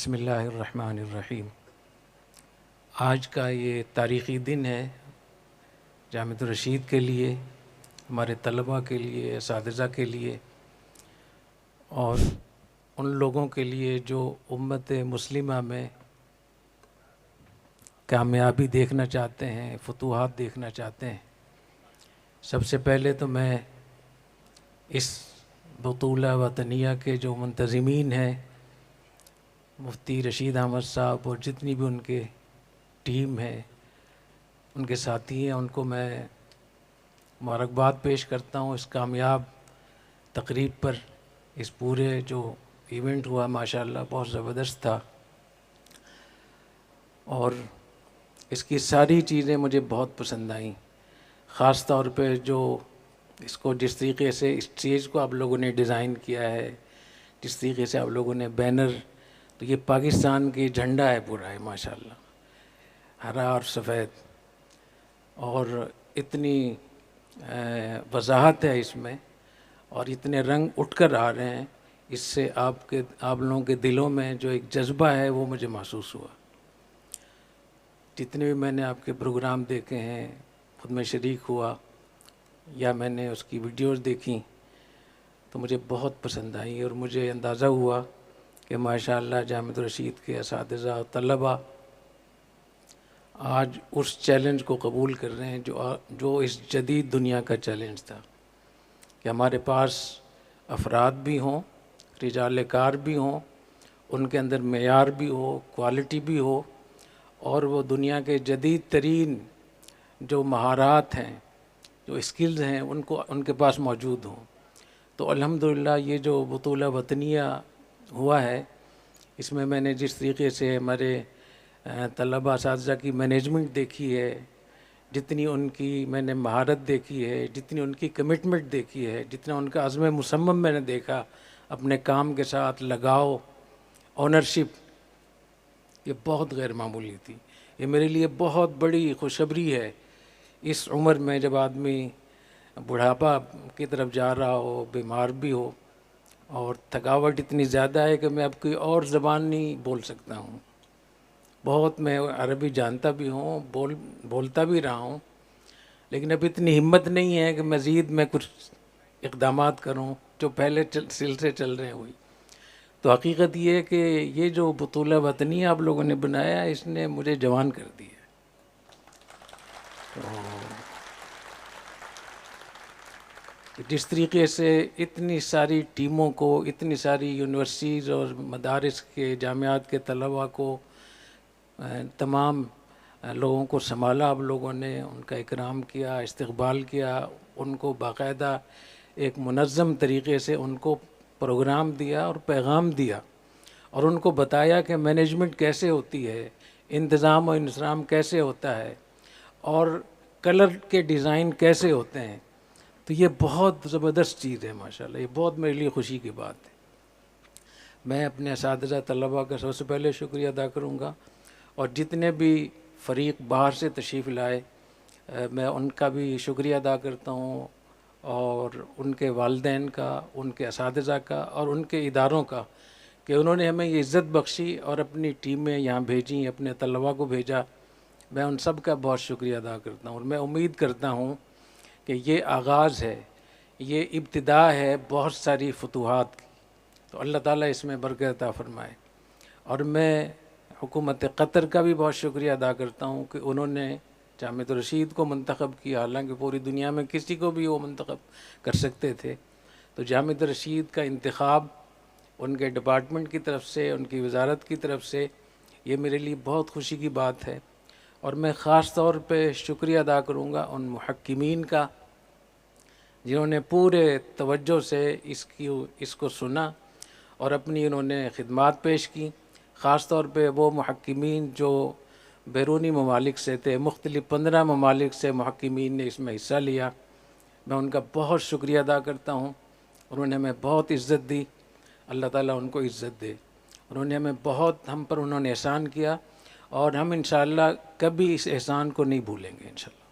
بسم اللہ الرحمن الرحیم۔ آج کا یہ تاریخی دن ہے جامعۃ الرشید کے لیے، ہمارے طلباء کے لیے، اساتذہ کے لیے، اور ان لوگوں کے لیے جو امت مسلمہ میں کامیابی دیکھنا چاہتے ہیں، فتوحات دیکھنا چاہتے ہیں۔ سب سے پہلے تو میں اس بطولہ وطنیہ کے جو منتظمین ہیں، مفتی رشید احمد صاحب اور جتنی بھی ان کے ٹیم ہے، ان کے ساتھی ہیں، ان کو میں مبارکباد پیش کرتا ہوں اس کامیاب تقریب پر۔ اس پورے جو ایونٹ ہوا ماشاءاللہ بہت زبردست تھا، اور اس کی ساری چیزیں مجھے بہت پسند آئیں۔ خاص طور پہ جو اس کو جس طریقے سے اسٹیج کو آپ لوگوں نے ڈیزائن کیا ہے، جس طریقے سے آپ لوگوں نے بینر، تو یہ پاکستان کی جھنڈا ہے پورا ہے ماشاءاللہ، ہرا اور سفید، اور اتنی وضاحت ہے اس میں، اور اتنے رنگ اٹھ کر آ رہے ہیں، اس سے آپ لوگوں کے دلوں میں جو ایک جذبہ ہے وہ مجھے محسوس ہوا۔ جتنے بھی میں نے آپ کے پروگرام دیکھے ہیں، خود میں شریک ہوا یا میں نے اس کی ویڈیوز دیکھیں، تو مجھے بہت پسند آئی، اور مجھے اندازہ ہوا کہ ماشاءاللہ جامعۃ الرشید کے اساتذہ اور طلباء آج اس چیلنج کو قبول کر رہے ہیں جو اس جدید دنیا کا چیلنج تھا، کہ ہمارے پاس افراد بھی ہوں، رجال کار بھی ہوں، ان کے اندر معیار بھی ہو، کوالٹی بھی ہو، اور وہ دنیا کے جدید ترین جو مہارات ہیں، جو اسکلز ہیں، ان کے پاس موجود ہوں۔ تو الحمدللہ یہ جو بطولہ وطنیہ ہوا ہے، اس میں نے جس طریقے سے ہمارے طلباء اساتذہ کی مینجمنٹ دیکھی ہے، جتنی ان کی میں نے مہارت دیکھی ہے، جتنی ان کی کمٹمنٹ دیکھی ہے، جتنا ان کا عزم مصمم میں نے دیکھا، اپنے کام کے ساتھ لگاؤ، اونرشپ، یہ بہت غیر معمولی تھی۔ یہ میرے لیے بہت بڑی خوشخبری ہے اس عمر میں، جب آدمی بڑھاپا کی طرف جا رہا ہو، بیمار بھی ہو، اور تھکاوٹ اتنی زیادہ ہے کہ میں اب کوئی اور زبان نہیں بول سکتا ہوں۔ بہت میں عربی جانتا بھی ہوں، بولتا بھی رہا ہوں، لیکن اب اتنی ہمت نہیں ہے کہ مزید میں کچھ اقدامات کروں، جو پہلے سلسلے چل رہے ہیں وہی۔ تو حقیقت یہ ہے کہ یہ جو بطولہ وطنی آپ لوگوں نے بنایا، اس نے مجھے جوان کر دیا۔ جس طریقے سے اتنی ساری ٹیموں کو، اتنی ساری یونیورسٹیز اور مدارس کے، جامعات کے طلباء کو، تمام لوگوں کو سنبھالا آپ لوگوں نے، ان کا اکرام کیا، استقبال کیا، ان کو باقاعدہ ایک منظم طریقے سے ان کو پروگرام دیا اور پیغام دیا، اور ان کو بتایا کہ مینجمنٹ کیسے ہوتی ہے، انتظام و انصرام کیسے ہوتا ہے، اور کلر کے ڈیزائن کیسے ہوتے ہیں۔ تو یہ بہت زبردست چیز ہے ماشاءاللہ، یہ بہت میرے لیے خوشی کی بات ہے۔ میں اپنے اساتذہ طلباء کا سب سے پہلے شکریہ ادا کروں گا، اور جتنے بھی فریق باہر سے تشریف لائے، میں ان کا بھی شکریہ ادا کرتا ہوں، اور ان کے والدین کا، ان کے اساتذہ کا، اور ان کے اداروں کا، کہ انہوں نے ہمیں یہ عزت بخشی اور اپنی ٹیمیں یہاں بھیجیں، اپنے طلباء کو بھیجا۔ میں ان سب کا بہت شکریہ ادا کرتا ہوں، اور میں امید کرتا ہوں کہ یہ آغاز ہے، یہ ابتدا ہے بہت ساری فتوحات کی۔ تو اللہ تعالیٰ اس میں برکت عطا فرمائے۔ اور میں حکومت قطر کا بھی بہت شکریہ ادا کرتا ہوں کہ انہوں نے جامعۃ الرشید کو منتخب کیا، حالانکہ پوری دنیا میں کسی کو بھی وہ منتخب کر سکتے تھے۔ تو جامعۃ الرشید کا انتخاب ان کے ڈپارٹمنٹ کی طرف سے، ان کی وزارت کی طرف سے، یہ میرے لیے بہت خوشی کی بات ہے۔ اور میں خاص طور پہ شکریہ ادا کروں گا ان محققین کا، جنہوں نے پورے توجہ سے اس کو سنا اور اپنی انہوں نے خدمات پیش کی۔ خاص طور پہ وہ محققین جو بیرونی ممالک سے تھے، مختلف 15 ممالک سے محققین نے اس میں حصہ لیا، میں ان کا بہت شکریہ ادا کرتا ہوں۔ انہوں نے ہمیں بہت عزت دی، اللہ تعالیٰ ان کو عزت دے۔ انہوں نے ہمیں بہت، ہم پر انہوں نے احسان کیا، اور ہم انشاءاللہ کبھی اس احسان کو نہیں بھولیں گے انشاءاللہ۔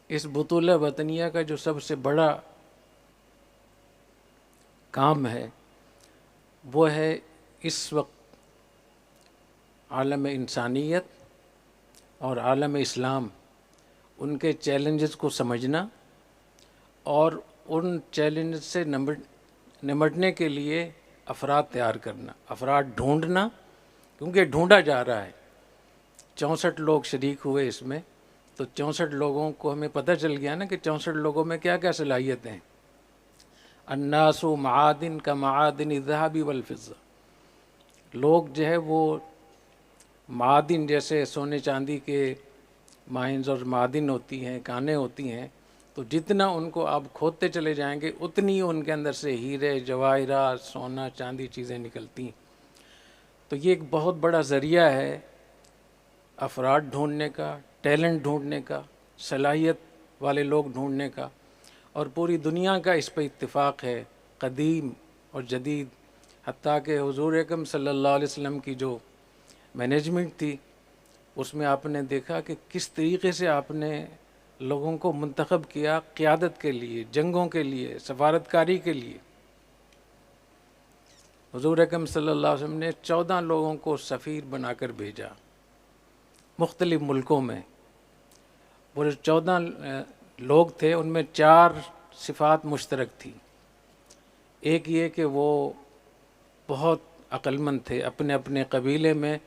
اس بطولہ وطنیہ کا جو سب سے بڑا کام ہے وہ ہے اس وقت عالم انسانیت اور عالم اسلام ان کے چیلنجز کو سمجھنا اور ان چیلنجز سے نمٹنے کے لیے افراد تیار کرنا، افراد ڈھونڈنا، کیونکہ ڈھونڈا جا رہا ہے۔ 64 لوگ شریک ہوئے اس میں، تو 64 لوگوں کو ہمیں پتہ چل گیا نا کہ 64 لوگوں میں کیا کیا صلاحیتیں ہیں۔ الناس معادن کا معادن الذهب والفضہ، لوگ جو ہے وہ معادن جیسے سونے چاندی کے مائنز اور معادن ہوتی ہیں، کانیں ہوتی ہیں، تو جتنا ان کو آپ کھودتے چلے جائیں گے اتنی ان کے اندر سے ہیرے جواہرات سونا چاندی چیزیں نکلتی ہیں۔ تو یہ ایک بہت بڑا ذریعہ ہے افراد ڈھونڈنے کا، ٹیلنٹ ڈھونڈنے کا، صلاحیت والے لوگ ڈھونڈنے کا، اور پوری دنیا کا اس پہ اتفاق ہے، قدیم اور جدید، حتیٰ کہ حضور اکرم صلی اللہ علیہ وسلم کی جو مینجمنٹ تھی اس میں آپ نے دیکھا کہ کس طریقے سے آپ نے لوگوں کو منتخب کیا قیادت کے لیے، جنگوں کے لیے، سفارتکاری کے لیے۔ حضور اکرم صلی اللہ علیہ وسلم نے 14 لوگوں کو سفیر بنا کر بھیجا مختلف ملکوں میں۔ وہ جو 14 لوگ تھے ان میں 4 صفات مشترک تھی۔ ایک یہ کہ وہ بہت عقل مند تھے، اپنے اپنے قبیلے میں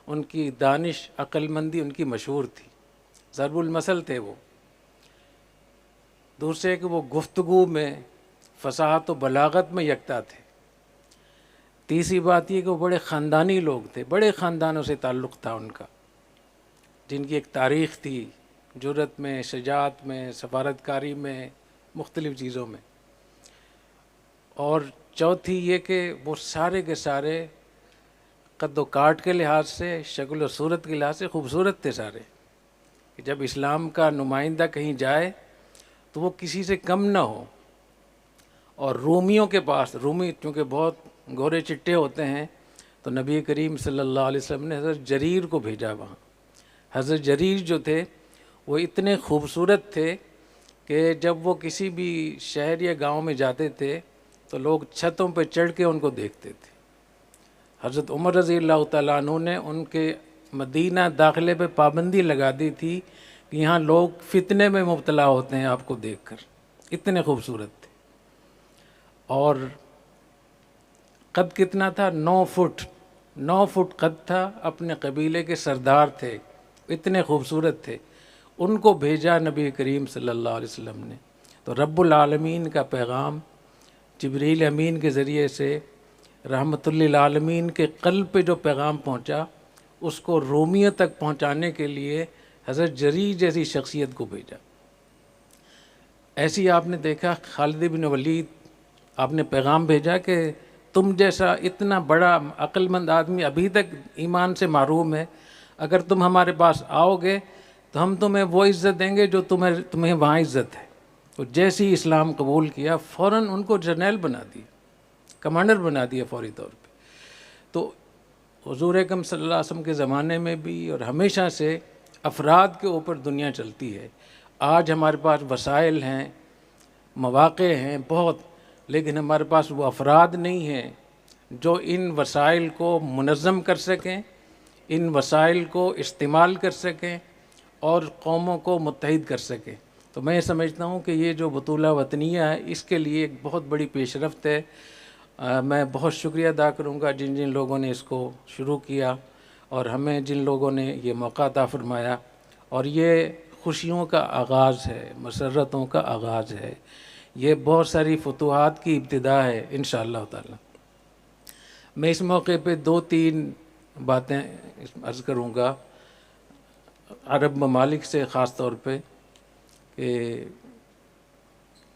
ان کی دانش عقل مندی ان کی مشہور تھی، ضرب المثل تھے وہ۔ دوسرے کہ وہ گفتگو میں فصاحت و بلاغت میں یکتا تھے۔ تیسری بات یہ کہ وہ بڑے خاندانی لوگ تھے، بڑے خاندانوں سے تعلق تھا ان کا، جن کی ایک تاریخ تھی جرأت میں، شجاعت میں، سفارتکاری میں، مختلف چیزوں میں۔ اور چوتھی یہ کہ وہ سارے کے سارے قد و کاٹ کے لحاظ سے، شکل و صورت کے لحاظ سے خوبصورت تھے سارے، کہ جب اسلام کا نمائندہ کہیں جائے تو وہ کسی سے کم نہ ہو۔ اور رومیوں کے پاس، رومی چونکہ بہت گورے چٹے ہوتے ہیں، تو نبی کریم صلی اللہ علیہ وسلم نے حضرت جریر کو بھیجا وہاں۔ حضرت جریر جو تھے وہ اتنے خوبصورت تھے کہ جب وہ کسی بھی شہر یا گاؤں میں جاتے تھے تو لوگ چھتوں پہ چڑھ کے ان کو دیکھتے تھے۔ حضرت عمر رضی اللہ تعالیٰ عنہ نے ان کے مدینہ داخلے پہ پابندی لگا دی تھی کہ یہاں لوگ فتنے میں مبتلا ہوتے ہیں آپ کو دیکھ کر، اتنے خوبصورت تھے۔ اور قد کتنا تھا؟ 9 فٹ، 9 فٹ قد تھا، اپنے قبیلے کے سردار تھے، اتنے خوبصورت تھے۔ ان کو بھیجا نبی کریم صلی اللہ علیہ وسلم نے۔ تو رب العالمین کا پیغام جبریل امین کے ذریعے سے رحمت للعالمین کے قلب پہ جو پیغام پہنچا، اس کو رومیوں تک پہنچانے کے لیے حضرت جریر جیسی شخصیت کو بھیجا۔ ایسی آپ نے دیکھا خالد بن ولید، آپ نے پیغام بھیجا کہ تم جیسا اتنا بڑا عقل مند آدمی ابھی تک ایمان سے محروم ہے، اگر تم ہمارے پاس آؤ گے تو ہم تمہیں وہ عزت دیں گے جو تمہیں وہاں عزت ہے۔ تو جیسے ہی اسلام قبول کیا فوراً ان کو جرنیل بنا دیا، کمانڈر بنا دیا فوری طور پہ۔ تو حضور اکرم صلی اللہ علیہ وسلم کے زمانے میں بھی اور ہمیشہ سے افراد کے اوپر دنیا چلتی ہے۔ آج ہمارے پاس وسائل ہیں، مواقع ہیں بہت، لیکن ہمارے پاس وہ افراد نہیں ہیں جو ان وسائل کو منظم کر سکیں، ان وسائل کو استعمال کر سکیں اور قوموں کو متحد کر سکیں۔ تو میں سمجھتا ہوں کہ یہ جو بطولہ وطنیہ ہے اس کے لیے ایک بہت بڑی پیش رفت ہے۔ میں بہت شکریہ ادا کروں گا جن جن لوگوں نے اس کو شروع کیا اور ہمیں جن لوگوں نے یہ موقع عطا فرمایا، اور یہ خوشیوں کا آغاز ہے، مسرتوں کا آغاز ہے، یہ بہت ساری فتوحات کی ابتدا ہے انشاءاللہ تعالی۔ میں اس موقع پہ 2-3 باتیں عرض کروں گا عرب ممالک سے، خاص طور پہ کہ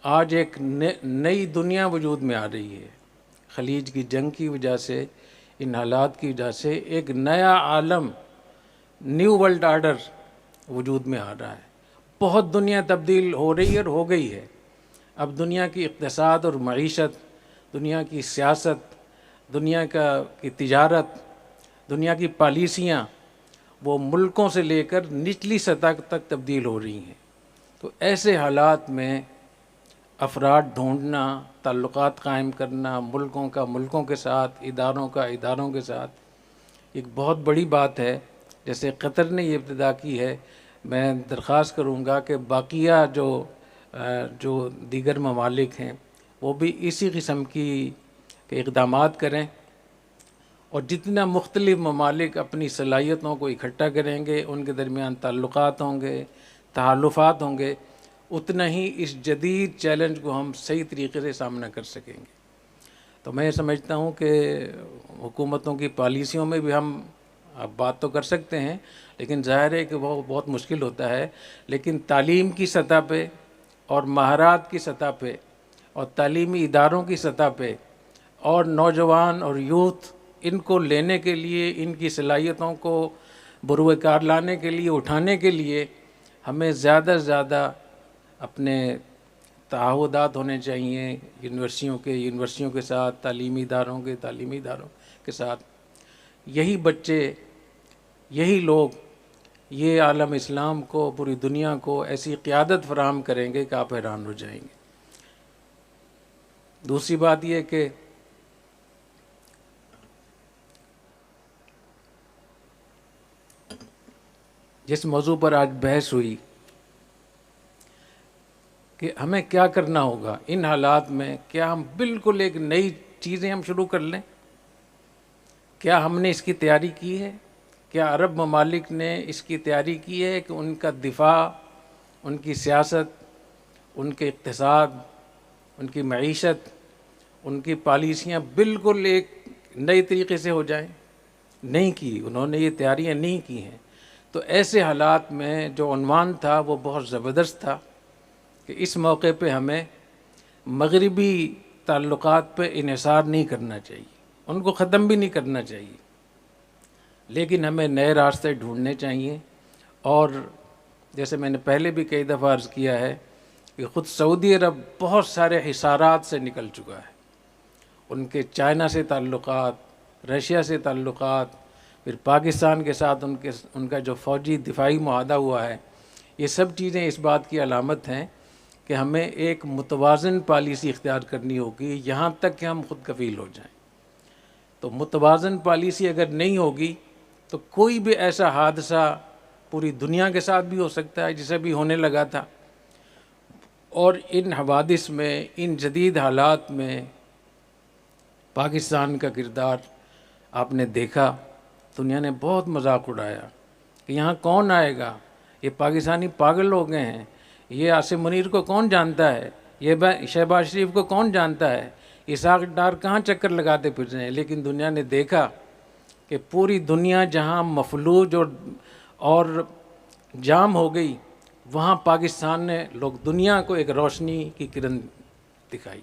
آج ایک نئی دنیا وجود میں آ رہی ہے۔ خلیج کی جنگ کی وجہ سے، ان حالات کی وجہ سے ایک نیا عالم، نیو ورلڈ آرڈر وجود میں آ رہا ہے۔ بہت دنیا تبدیل ہو رہی ہے اور ہو گئی ہے۔ اب دنیا کی اقتصاد اور معیشت، دنیا کی سیاست، دنیا کی تجارت، دنیا کی پالیسیاں وہ ملکوں سے لے کر نچلی سطح تک تبدیل ہو رہی ہیں۔ تو ایسے حالات میں افراد ڈھونڈنا، تعلقات قائم کرنا، ملکوں کا ملکوں کے ساتھ، اداروں کا اداروں کے ساتھ، ایک بہت بڑی بات ہے۔ جیسے قطر نے یہ ابتدا کی ہے، میں درخواست کروں گا کہ باقیہ جو دیگر ممالک ہیں وہ بھی اسی قسم کے اقدامات کریں، اور جتنا مختلف ممالک اپنی صلاحیتوں کو اکٹھا کریں گے، ان کے درمیان تعلقات ہوں گے، تحالفات ہوں گے، اتنا ہی اس جدید چیلنج کو ہم صحیح طریقے سے سامنا کر سکیں گے۔ تو میں سمجھتا ہوں کہ حکومتوں کی پالیسیوں میں بھی ہم بات تو کر سکتے ہیں، لیکن ظاہر ہے کہ وہ بہت مشکل ہوتا ہے، لیکن تعلیم کی سطح پہ اور مہارات کی سطح پہ اور تعلیمی اداروں کی سطح پہ اور نوجوان اور یوتھ ان کو لینے کے لیے، ان کی صلاحیتوں کو بروئے کار لانے کے لیے، اٹھانے کے لیے ہمیں زیادہ سے زیادہ اپنے تعہدات ہونے چاہیے یونیورسٹیوں کے ساتھ، تعلیمی اداروں کے ساتھ۔ یہی بچے، یہی لوگ یہ عالم اسلام کو، پوری دنیا کو ایسی قیادت فراہم کریں گے کہ آپ حیران ہو جائیں گے۔ دوسری بات یہ کہ جس موضوع پر آج بحث ہوئی کہ ہمیں کیا کرنا ہوگا ان حالات میں، کیا ہم بالکل ایک نئی چیزیں ہم شروع کر لیں؟ کیا ہم نے اس کی تیاری کی ہے؟ کیا عرب ممالک نے اس کی تیاری کی ہے کہ ان کا دفاع، ان کی سیاست، ان کے اقتصاد، ان کی معیشت، ان کی پالیسیاں بالکل ایک نئی طریقے سے ہو جائیں؟ نہیں کی، انہوں نے یہ تیاریاں نہیں کی ہیں۔ تو ایسے حالات میں جو عنوان تھا وہ بہت زبردست تھا کہ اس موقع پہ ہمیں مغربی تعلقات پہ انحصار نہیں کرنا چاہیے، ان کو ختم بھی نہیں کرنا چاہیے، لیکن ہمیں نئے راستے ڈھونڈنے چاہیے۔ اور جیسے میں نے پہلے بھی کئی دفعہ عرض کیا ہے کہ خود سعودی عرب بہت سارے حصارات سے نکل چکا ہے، ان کے چائنا سے تعلقات، رشیا سے تعلقات، پھر پاکستان کے ساتھ ان کا جو فوجی دفاعی معاہدہ ہوا ہے، یہ سب چیزیں اس بات کی علامت ہیں کہ ہمیں ایک متوازن پالیسی اختیار کرنی ہوگی یہاں تک کہ ہم خود کفیل ہو جائیں۔ تو متوازن پالیسی اگر نہیں ہوگی تو کوئی بھی ایسا حادثہ پوری دنیا کے ساتھ بھی ہو سکتا ہے جسے بھی ہونے لگا تھا، اور ان حوادث میں، ان جدید حالات میں پاکستان کا کردار آپ نے دیکھا۔ دنیا نے بہت مذاق اڑایا کہ یہاں کون آئے گا، یہ پاکستانی پاگل ہو گئے ہیں، یہ عاصم منیر کو کون جانتا ہے، یہ شہباز شریف کو کون جانتا ہے، اسحاق ڈار کہاں چکر لگاتے پھر رہے ہیں۔ لیکن دنیا نے دیکھا کہ پوری دنیا جہاں مفلوج اور جام ہو گئی، وہاں پاکستان نے لوگ دنیا کو ایک روشنی کی کرن دکھائی۔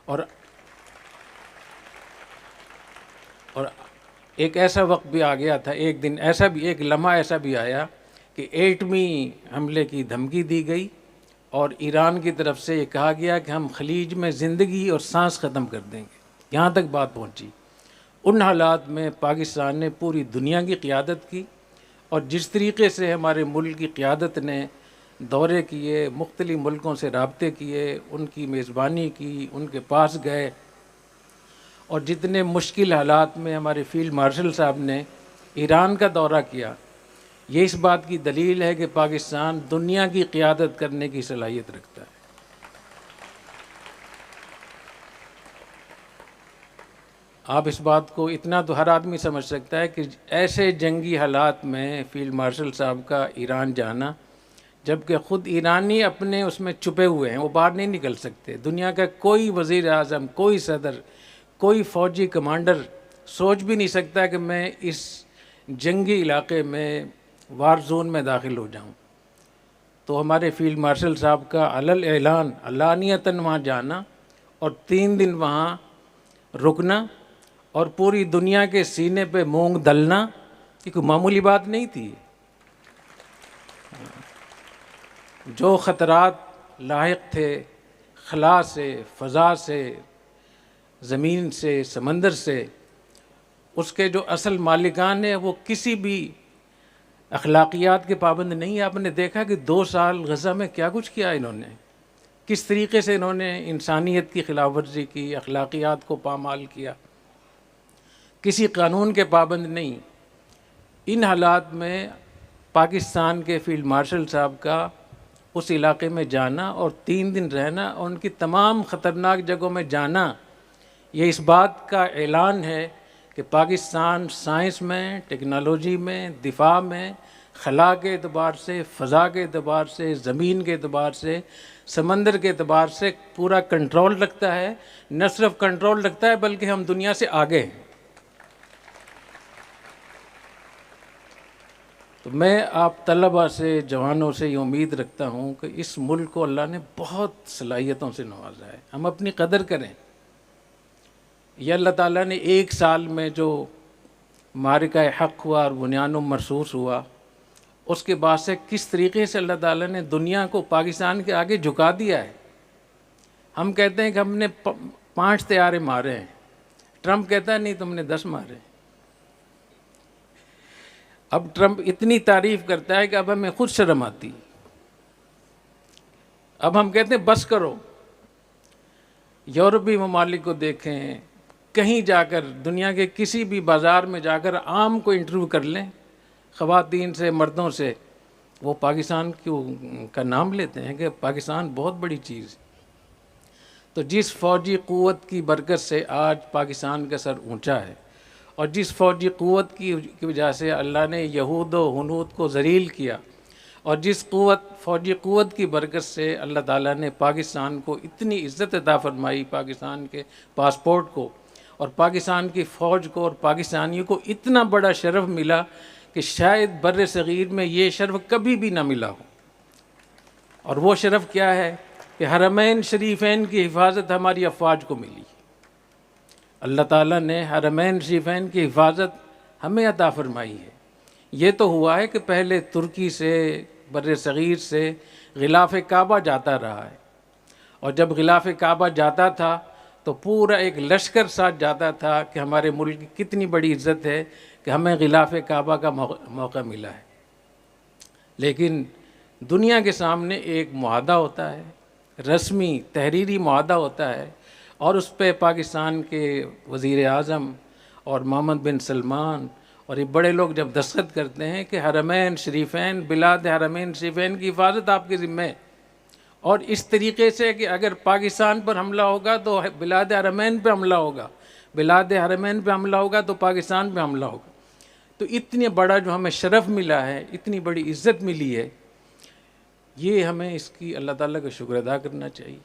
اور ایک ایسا وقت بھی آ گیا تھا، ایک دن ایسا بھی، ایک لمحہ ایسا بھی آیا کہ ایٹمی حملے کی دھمکی دی گئی اور ایران کی طرف سے یہ کہا گیا کہ ہم خلیج میں زندگی اور سانس ختم کر دیں گے، یہاں تک بات پہنچی۔ ان حالات میں پاکستان نے پوری دنیا کی قیادت کی، اور جس طریقے سے ہمارے ملک کی قیادت نے دورے کیے، مختلف ملکوں سے رابطے کیے، ان کی میزبانی کی، ان کے پاس گئے، اور جتنے مشکل حالات میں ہمارے فیلڈ مارشل صاحب نے ایران کا دورہ کیا، یہ اس بات کی دلیل ہے کہ پاکستان دنیا کی قیادت کرنے کی صلاحیت رکھتا ہے۔ آپ اس بات کو اتنا تو ہر آدمی سمجھ سکتا ہے کہ ایسے جنگی حالات میں فیلڈ مارشل صاحب کا ایران جانا، جبکہ خود ایرانی اپنے اس میں چھپے ہوئے ہیں، وہ باہر نہیں نکل سکتے۔ دنیا کا کوئی وزیر اعظم، کوئی صدر، کوئی فوجی کمانڈر سوچ بھی نہیں سکتا کہ میں اس جنگی علاقے میں، وار زون میں داخل ہو جاؤں۔ تو ہمارے فیلڈ مارشل صاحب کا علل اعلان علانیتاً وہاں جانا اور 3 دن وہاں رکنا اور پوری دنیا کے سینے پہ مونگ دلنا، یہ کوئی معمولی بات نہیں تھی۔ جو خطرات لاحق تھے خلا سے، فضا سے، زمین سے، سمندر سے، اس کے جو اصل مالکان ہیں وہ کسی بھی اخلاقیات کے پابند نہیں ہیں۔ آپ نے دیکھا کہ 2 سال غزہ میں کیا کچھ کیا انہوں نے، کس طریقے سے انہوں نے انسانیت کی خلاف ورزی کی، اخلاقیات کو پامال کیا، کسی قانون کے پابند نہیں۔ ان حالات میں پاکستان کے فیلڈ مارشل صاحب کا اس علاقے میں جانا اور 3 دن رہنا اور ان کی تمام خطرناک جگہوں میں جانا، یہ اس بات کا اعلان ہے کہ پاکستان سائنس میں، ٹیکنالوجی میں، دفاع میں، خلا کے اعتبار سے، فضا کے اعتبار سے، زمین کے اعتبار سے، سمندر کے اعتبار سے پورا کنٹرول رکھتا ہے۔ نہ صرف کنٹرول رکھتا ہے بلکہ ہم دنیا سے آگے ہیں۔ تو میں آپ طلباء سے، جوانوں سے یہ امید رکھتا ہوں کہ اس ملک کو اللہ نے بہت صلاحیتوں سے نوازا ہے، ہم اپنی قدر کریں۔ یہ اللہ تعالیٰ نے 1 سال میں جو معرکہ حق ہوا اور بنیان مرصوص ہوا، اس کے بعد سے کس طریقے سے اللہ تعالیٰ نے دنیا کو پاکستان کے آگے جھکا دیا ہے۔ ہم کہتے ہیں کہ ہم نے 5 طیارے مارے ہیں، ٹرمپ کہتا ہے نہیں تم نے 10 مارے۔ اب ٹرمپ اتنی تعریف کرتا ہے کہ اب ہمیں خود شرم آتی، اب ہم کہتے ہیں بس کرو۔ یورپی ممالک کو دیکھیں، کہیں جا کر دنیا کے کسی بھی بازار میں جا کر عام کو انٹرویو کر لیں، خواتین سے، مردوں سے، وہ پاکستان کا نام لیتے ہیں کہ پاکستان بہت بڑی چیز۔ تو جس فوجی قوت کی برکت سے آج پاکستان کا سر اونچا ہے، اور جس فوجی قوت کی وجہ سے اللہ نے یہود و ہنود کو ذلیل کیا، اور جس فوجی قوت کی برکت سے اللہ تعالیٰ نے پاکستان کو اتنی عزت عطا فرمائی، پاکستان کے پاسپورٹ کو اور پاکستان کی فوج کو اور پاکستانیوں کو اتنا بڑا شرف ملا کہ شاید بر صغیر میں یہ شرف کبھی بھی نہ ملا ہو۔ اور وہ شرف کیا ہے کہ حرمین شریفین کی حفاظت ہماری افواج کو ملی۔ اللہ تعالیٰ نے حرمین شریفین کی حفاظت ہمیں عطا فرمائی ہے۔ یہ تو ہوا ہے کہ پہلے ترکی سے، بر صغیر سے غلاف کعبہ جاتا رہا ہے، اور جب غلاف کعبہ جاتا تھا تو پورا ایک لشکر ساتھ جاتا تھا کہ ہمارے ملک کی کتنی بڑی عزت ہے کہ ہمیں غلاف کعبہ کا موقع ملا ہے۔ لیکن دنیا کے سامنے ایک معاہدہ ہوتا ہے، رسمی تحریری معاہدہ ہوتا ہے، اور اس پہ پاکستان کے وزیر اعظم اور محمد بن سلمان اور یہ بڑے لوگ جب دستخط کرتے ہیں کہ حرمین شریفین، بلاد حرمین شریفین کی حفاظت آپ کے ذمہ ہے، اور اس طریقے سے کہ اگر پاکستان پر حملہ ہوگا تو بلاد حرمین پہ حملہ ہوگا، بلاد حرمین پہ حملہ ہوگا تو پاکستان پہ حملہ ہوگا۔ تو اتنی بڑا جو ہمیں شرف ملا ہے، اتنی بڑی عزت ملی ہے، یہ ہمیں اس کی اللہ تعالیٰ کا شکر ادا کرنا چاہیے۔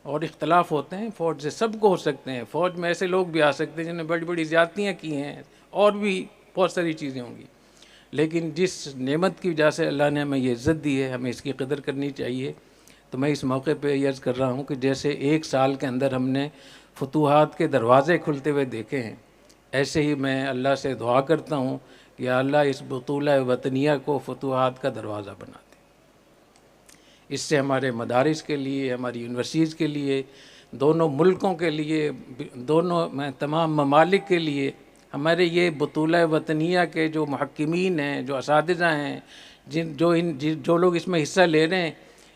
اور اختلاف ہوتے ہیں فوج سے، سب کو ہو سکتے ہیں، فوج میں ایسے لوگ بھی آ سکتے ہیں جنہوں نے بڑی بڑی زیادتیاں کی ہیں، اور بھی بہت ساری چیزیں ہوں گی، لیکن جس نعمت کی وجہ سے اللہ نے ہمیں یہ عزت دی ہے، ہمیں اس کی قدر کرنی چاہیے۔ تو میں اس موقع پہ یہ عرض کر رہا ہوں کہ جیسے 1 سال کے اندر ہم نے فتوحات کے دروازے کھلتے ہوئے دیکھے ہیں، ایسے ہی میں اللہ سے دعا کرتا ہوں کہ یا اللہ اس بطولہ وطنیہ کو فتوحات کا دروازہ بنا دے۔ اس سے ہمارے مدارس کے لیے، ہماری یونیورسٹیز کے لیے، دونوں ملکوں کے لیے، دونوں تمام ممالک کے لیے، ہمارے یہ بطولہ وطنیہ کے جو محکمین ہیں، جو اساتذہ ہیں، جو لوگ اس میں حصہ لے رہے ہیں،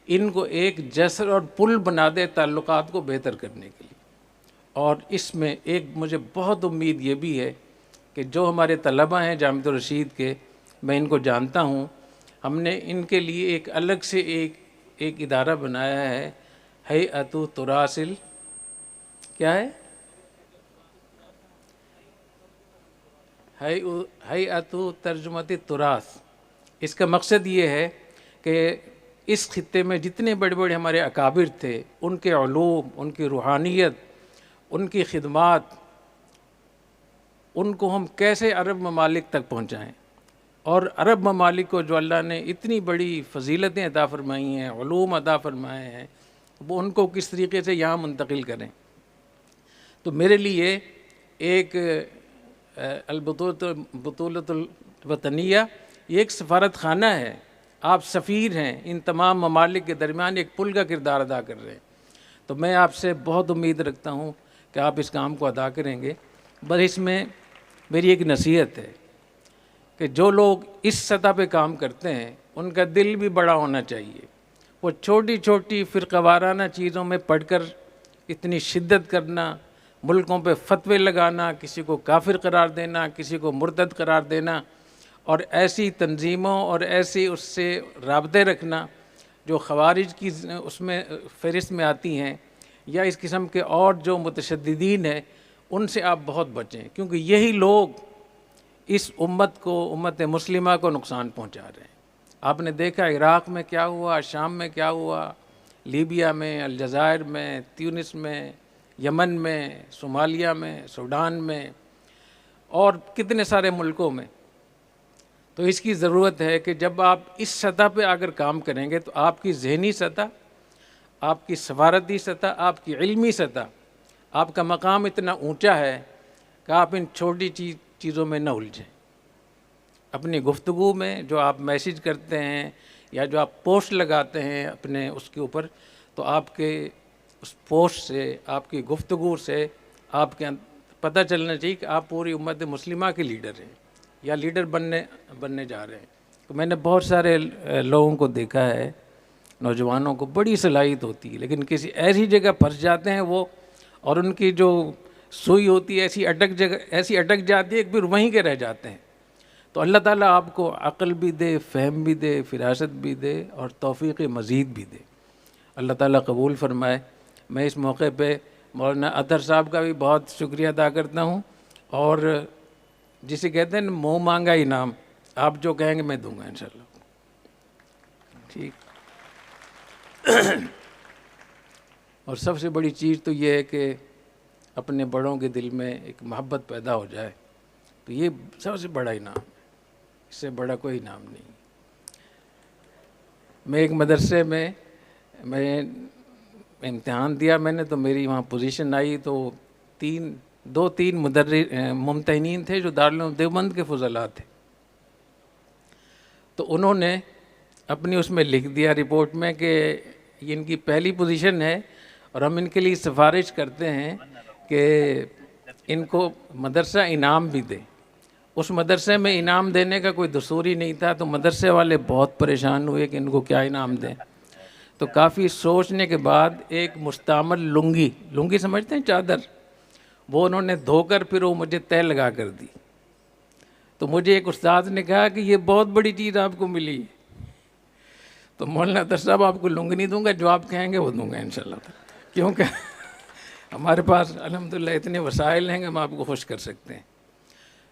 ان کو ایک جسر اور پل بنا دے تعلقات کو بہتر کرنے کے لیے۔ اور اس میں ایک مجھے بہت امید یہ بھی ہے کہ جو ہمارے طلباء ہیں جامعۃ الرشید کے، میں ان کو جانتا ہوں، ہم نے ان کے لیے ایک الگ سے ایک ادارہ بنایا ہے، ہیئۃ تراث کیا ہے؟ ہیئۃ ترجمۃ التراث۔ اس کا مقصد یہ ہے کہ اس خطے میں جتنے بڑے بڑے ہمارے اکابر تھے، ان کے علوم، ان کی روحانیت، ان کی خدمات، ان کو ہم کیسے عرب ممالک تک پہنچائیں، اور عرب ممالک کو جو اللہ نے اتنی بڑی فضیلتیں عطا فرمائی ہیں، علوم عطا فرمائے ہیں، وہ ان کو کس طریقے سے یہاں منتقل کریں۔ تو میرے لیے ایک البطولۃ الوطنیہ یہ ایک سفارت خانہ ہے، آپ سفیر ہیں، ان تمام ممالک کے درمیان ایک پل کا کردار ادا کر رہے ہیں۔ تو میں آپ سے بہت امید رکھتا ہوں کہ آپ اس کام کو ادا کریں گے۔ بس اس میں میری ایک نصیحت ہے کہ جو لوگ اس سطح پہ کام کرتے ہیں ان کا دل بھی بڑا ہونا چاہیے، وہ چھوٹی چھوٹی فرقہ وارانہ چیزوں میں پڑھ کر اتنی شدت کرنا، ملکوں پہ فتوے لگانا، کسی کو کافر قرار دینا، کسی کو مرتد قرار دینا، اور ایسی تنظیموں اور ایسی اس سے رابطے رکھنا جو خوارج کی اس میں فہرست میں آتی ہیں، یا اس قسم کے اور جو متشددین ہیں، ان سے آپ بہت بچیں، کیونکہ یہی لوگ اس امت کو، امت مسلمہ کو نقصان پہنچا رہے ہیں۔ آپ نے دیکھا عراق میں کیا ہوا، شام میں کیا ہوا، لیبیا میں، الجزائر میں، تیونس میں، یمن میں، صومالیہ میں، سوڈان میں، اور کتنے سارے ملکوں میں۔ تو اس کی ضرورت ہے کہ جب آپ اس سطح پہ اگر کام کریں گے تو آپ کی ذہنی سطح، آپ کی سفارتی سطح، آپ کی علمی سطح، آپ کا مقام اتنا اونچا ہے کہ آپ ان چھوٹی چیزوں میں نہ الجھیں۔ اپنی گفتگو میں جو آپ میسیج کرتے ہیں یا جو آپ پوسٹ لگاتے ہیں اپنے اس کے اوپر، تو آپ کے اس پوسٹ سے، آپ کی گفتگو سے آپ کے پتہ چلنا چاہیے کہ آپ پوری امت مسلمہ کے لیڈر ہیں یا لیڈر بننے جا رہے ہیں۔ تو میں نے بہت سارے لوگوں کو دیکھا ہے، نوجوانوں کو بڑی صلاحیت ہوتی ہے، لیکن کسی ایسی جگہ پھنس جاتے ہیں وہ، اور ان کی جو سوئی ہوتی ہے ایسی اٹک جاتی ہے کہ پھر وہیں کے رہ جاتے ہیں۔ تو اللہ تعالیٰ آپ کو عقل بھی دے، فہم بھی دے، فراست بھی دے، اور توفیق مزید بھی دے۔ اللہ تعالیٰ قبول فرمائے۔ میں اس موقع پہ مولانا اطہر صاحب کا بھی بہت شکریہ ادا کرتا ہوں، اور جسے کہتے ہیں نا منہ مانگا انعام، آپ جو کہیں گے میں دوں گا انشاءاللہ۔ ٹھیک۔ اور سب سے بڑی چیز تو یہ ہے کہ اپنے بڑوں کے دل میں ایک محبت پیدا ہو جائے، تو یہ سب سے بڑا انعام ہے، اس سے بڑا کوئی انعام نہیں۔ میں ایک مدرسے میں امتحان دیا میں نے، تو میری وہاں پوزیشن آئی، تو دو تین ممتحنین تھے جو دارالعلوم دیوبند کے فضلاء تھے، تو انہوں نے اپنی اس میں لکھ دیا رپورٹ میں کہ یہ ان کی پہلی پوزیشن ہے، اور ہم ان کے لیے سفارش کرتے ہیں کہ ان کو مدرسہ انعام بھی دے۔ اس مدرسے میں انعام دینے کا کوئی دستور ہی نہیں تھا، تو مدرسے والے بہت پریشان ہوئے کہ ان کو کیا انعام دیں۔ تو کافی سوچنے کے بعد ایک مستعمل لنگی سمجھتے ہیں، چادر، وہ انہوں نے دھو کر پھر وہ مجھے تہ لگا کر دی۔ تو مجھے ایک استاد نے کہا کہ یہ بہت بڑی چیز آپ کو ملی۔ تو مولانا اطہر صاحب آپ کو لنگی نہیں دوں گا، جو آپ کہیں گے وہ دوں گا انشاءاللہ، کیونکہ ہمارے پاس الحمدللہ اتنے وسائل ہیں کہ ہم آپ کو خوش کر سکتے ہیں۔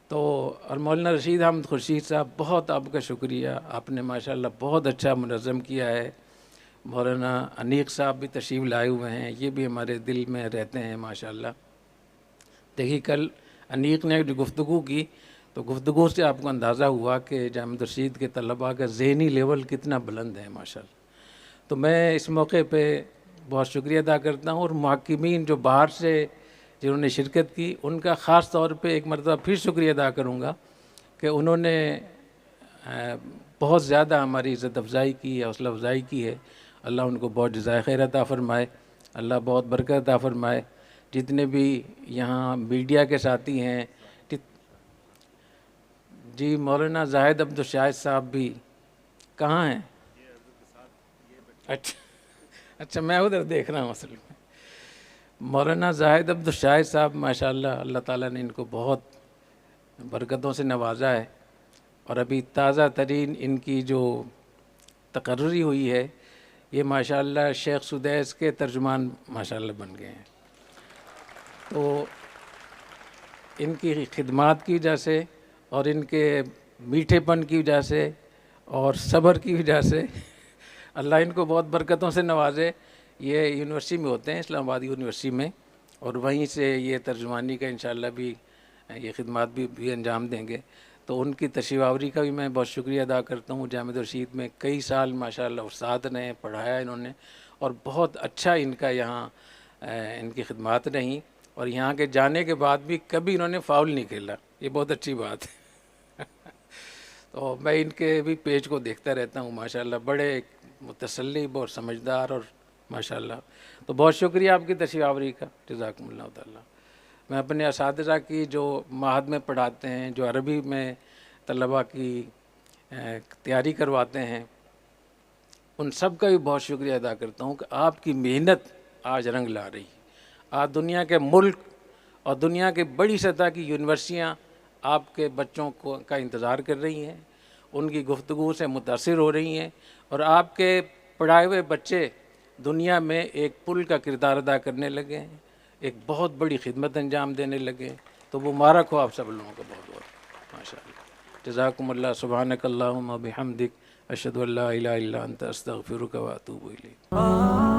تو اور مولانا رشید احمد خورشید صاحب، بہت آپ کا شکریہ، آپ نے ماشاءاللہ بہت اچھا منظم کیا ہے۔ مولانا انیق صاحب بھی تشریف لائے ہوئے ہیں، یہ بھی ہمارے دل میں رہتے ہیں ماشاءاللہ۔ دیکھیے کل انیق نے جو گفتگو کی، تو گفتگو سے آپ کو اندازہ ہوا کہ جامعہ رشید کے طلباء کا ذہنی لیول کتنا بلند ہے ماشاءاللہ۔ تو میں اس موقع پہ بہت شکریہ ادا کرتا ہوں، اور محققین جو باہر سے جنہوں نے شرکت کی، ان کا خاص طور پہ ایک مرتبہ پھر شکریہ ادا کروں گا کہ انہوں نے بہت زیادہ ہماری عزت افزائی کی، حوصلہ افزائی کی ہے۔ اللہ ان کو بہت جزائے خیر عطا فرمائے، اللہ بہت برکت عطا فرمائے۔ جتنے بھی یہاں میڈیا کے ساتھی ہیں، جی مولانا زاہد عبدالشاہد صاحب بھی کہاں ہیں؟ اچھا میں ادھر دیکھ رہا ہوں اصل میں۔ مولانا زاہد عبدالشاہد صاحب ماشاءاللہ، اللہ تعالیٰ نے ان کو بہت برکتوں سے نوازا ہے، اور ابھی تازہ ترین ان کی جو تقرری ہوئی ہے، یہ ماشاءاللہ شیخ سدیس کے ترجمان ماشاءاللہ بن گئے ہیں۔ تو ان کی خدمات کی وجہ سے، اور ان کے میٹھے پن کی وجہ سے، اور صبر کی وجہ سے اللہ ان کو بہت برکتوں سے نوازے۔ یہ یونیورسٹی میں ہوتے ہیں، اسلام آباد یونیورسٹی میں، اور وہیں سے یہ ترجمانی کا انشاءاللہ بھی یہ خدمات بھی انجام دیں گے۔ تو ان کی تشریف آوری کا بھی میں بہت شکریہ ادا کرتا ہوں۔ جامعہ رشید میں کئی سال ماشاءاللہ استاد نے پڑھایا انہوں نے، اور بہت اچھا ان کا یہاں ان کی خدمات رہیں، اور یہاں کے جانے کے بعد بھی کبھی انہوں نے فاؤل نہیں کھیلا، یہ بہت اچھی بات ہے۔ تو میں ان کے بھی پیج کو دیکھتا رہتا ہوں ماشاءاللہ، بڑے متسلب اور سمجھدار، اور ماشاءاللہ تو بہت شکریہ آپ کی تشریف آوری کا، جزاکم اللہ تعالیٰ۔ میں اپنے اساتذہ کی جو معہد میں پڑھاتے ہیں، جو عربی میں طلباء کی تیاری کرواتے ہیں، ان سب کا بھی بہت شکریہ ادا کرتا ہوں کہ آپ کی محنت آج رنگ لا رہی ہے. آج دنیا کے ملک اور دنیا کے بڑی سطح کی یونیورسٹیاں آپ کے بچوں کو کا انتظار کر رہی ہیں، ان کی گفتگو سے متاثر ہو رہی ہیں، اور آپ کے پڑھائے ہوئے بچے دنیا میں ایک پل کا کردار ادا کرنے لگے ہیں، ایک بہت بڑی خدمت انجام دینے لگے ہیں. تو وہ مبارک ہو آپ سب لوگوں کو بہت بہت. ماشاء اللہ. جزاکم اللہ. سبحانک اللہم و بحمدک، اشہد ان لا الہ الا انت، استغفرک و اتوب الیک.